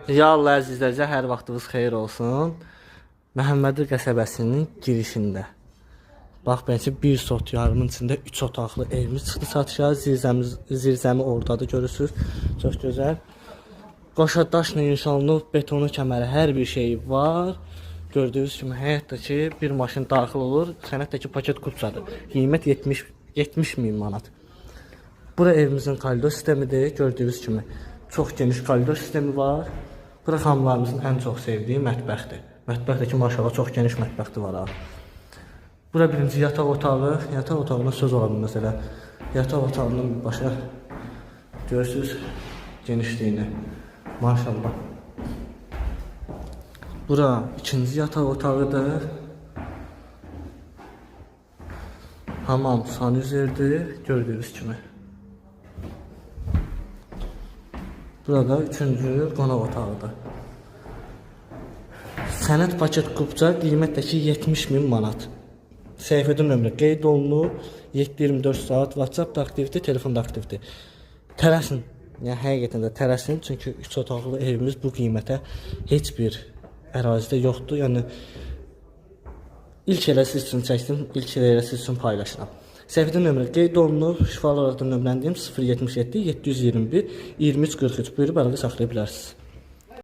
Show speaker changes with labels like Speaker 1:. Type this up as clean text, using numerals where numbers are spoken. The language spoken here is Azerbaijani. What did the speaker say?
Speaker 1: Ya Allah əzizlərcə, hər vaxtınız xeyir olsun. Məhəmmədi qəsəbəsinin girişində. Bax, bence bir sot yarımın içində 3 otaqlı evimiz çıxdı satışa. Zirzəmi oradadır, görürsünüz. Çox gözəl. Qoşa daşla inşallah betonu kəməri hər bir şey var. Gördüyünüz kimi həyətdəki bir maşın daxil olur. Sənətdəki paket kupçadır. Qiymət 70 min manat. Bura evimizin koridor sistemidir. Gördüyünüz kimi çox geniş koridor sistemi var. Bura xanımlarımızın ən çox sevdiyi mətbəxdir. Mətbəxdəki maşallah çox geniş mətbəxti var ha. Bura birinci yataq otağı. Yataq otağına söz olalım mesela. Yataq otağının bir başa görürsünüz genişliyini. Maşallah. Bura ikinci yataq otağıdır. Hamam sanuzerdir gördüğünüz kimi. Burada üçüncü qonaq otağıdır. Sənət paket kupça qiymətdəki 70 min manat. Səhifədə nömrə qeyd olunub. 7-24 saat WhatsApp da aktivdir, telefon da aktivdir. Tələsin. Yəni həqiqətən də tələsin, çünki 3 otaqlı evimiz bu qiymətə heç bir ərazidə yoxdur. Yəni ilk elə siz üçün çəkdim, ilk elə siz üçün paylaşıram. Səhifədə nömrə qeyd olunub, şifalı olaraq da nömrələndim 077 721 2343. Buyurub əlaqə saxlaya bilərsiniz.